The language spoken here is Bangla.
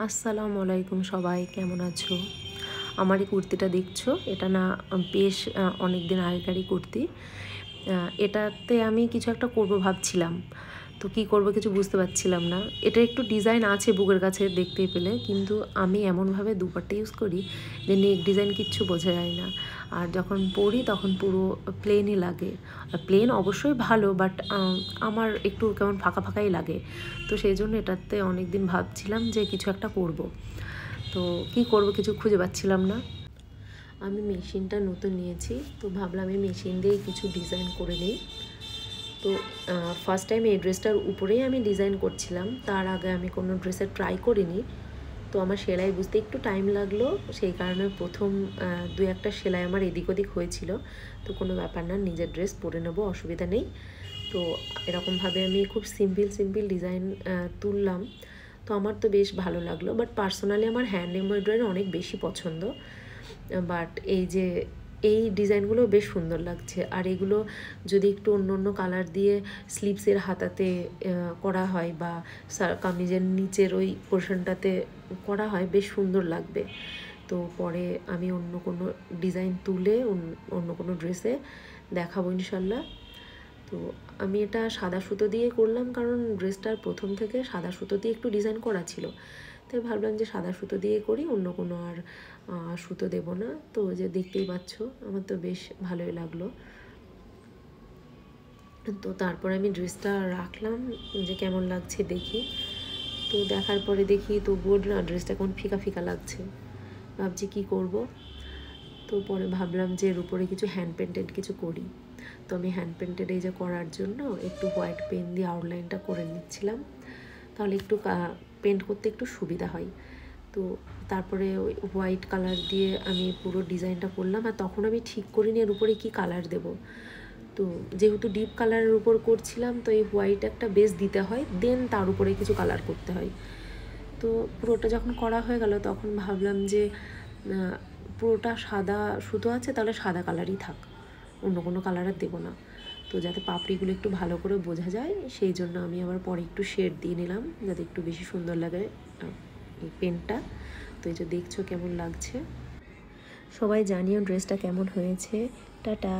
আসসালামু আলাইকুম সবাই, কেমন আছো? আমার এই কুর্তিটা দেখছো, এটা না বেশ অনেক দিন আগেকারই কুর্তি। এটাতে আমি কিছু একটা করব ভাবছিলাম, তো কি করব কিছু বুঝতে পারছিলাম না। এটা একটু ডিজাইন আছে বুকের কাছে দেখতেই পেলে, কিন্তু আমি এমনভাবে দুপাট্টা ইউজ করি যে নেক ডিজাইন কিচ্ছু বোঝা যায় না। আর যখন পরি তখন পুরো প্লেনই লাগে। প্লেন অবশ্যই ভালো, বাট আমার একটু কেমন ফাঁকা ফাঁকাই লাগে। তো সেই জন্য এটাতে অনেক দিন ভাবছিলাম যে কিছু একটা করব, তো কি করব কিছু খুঁজে পাচ্ছিলাম না। আমি মেশিনটা নতুন নিয়েছি, তো ভাবলাম এই মেশিন দিয়ে কিছু ডিজাইন করে নিই। তো ফার্স্ট টাইম এই ড্রেসটার উপরেই আমি ডিজাইন করছিলাম, তার আগে আমি কোনো ড্রেসের ট্রাই করিনি। তো আমার সেলাই বুঝতে একটু টাইম লাগলো, সেই কারণে প্রথম দু একটা সেলাই আমার এদিক ওদিক হয়েছিল। তো কোনো ব্যাপার না, নিজের ড্রেস পরে নেবো, অসুবিধা নেই। তো এরকমভাবে আমি খুব সিম্পল ডিজাইন তুললাম। তো আমার তো বেশ ভালো লাগলো, বাট পার্সোনালি আমার হ্যান্ড এমব্রয়ডারি অনেক বেশি পছন্দ। বাট এই ডিজাইনগুলো বেশ সুন্দর লাগছে। আর এগুলো যদি একটু অন্য অন্য কালার দিয়ে স্লিভসের হাতাতে করা হয়, বা কামিজের নিচের ওই পোর্শনটাতে করা হয়, বেশ সুন্দর লাগবে। তো পরে আমি অন্য কোনো ডিজাইন তুলে অন্য কোনো ড্রেসে দেখাবো ইনশাল্লাহ। তো আমি এটা সাদা সুতো দিয়ে করলাম, কারণ ড্রেসটার প্রথম থেকে সাদা সুতো দিয়ে একটু ডিজাইন করা ছিল। তাই ভাবলাম যে সাদা সুতো দিয়ে করি, অন্য কোনো আর সুতো দেব না। তো যে দেখতেই পাচ্ছ, আমার তো বেশ ভালোই লাগলো। তো তারপর আমি ড্রেসটা রাখলাম যে কেমন লাগছে দেখি। তো দেখার পরে দেখি তো বোর্ড না, ড্রেসটা কেমন ফিকা ফিকা লাগছে। ভাবছি কি করব। তো পরে ভাবলাম যে এর উপরে কিছু হ্যান্ড পেন্টেড কিছু করি। তো আমি হ্যান্ড পেন্টেড এই যে করার জন্য একটু হোয়াইট পেন দিয়ে আউটলাইনটা করে নিচ্ছিলাম, তাহলে একটু পেন্ট করতে একটু সুবিধা হয়। তো তারপরে ওই হোয়াইট কালার দিয়ে আমি পুরো ডিজাইনটা করলাম। আর তখন আমি ঠিক করিনি এর উপরে কী কালার দেব। তো যেহেতু ডিপ কালারের উপর করছিলাম, তো এই হোয়াইট একটা বেস দিতে হয়, দেন তার উপরে কিছু কালার করতে হয়। তো পুরোটা যখন করা হয়ে গেল, তখন ভাবলাম যে পুরোটা সাদা সুতো আছে, তাহলে সাদা কালারই থাক, অন্য কোনো কালার আর দেবো না। তো যাতে পাপড়িগুলো একটু ভালো করে বোঝা যায়, সেই জন্য আমি আবার পরে একটু শেড দিয়ে নিলাম, যাতে একটু বেশি সুন্দর লাগে এই পেনটা। তো এই যে দেখছো কেমন লাগছে, সবাই জানিও ড্রেসটা কেমন হয়েছে। টাটা।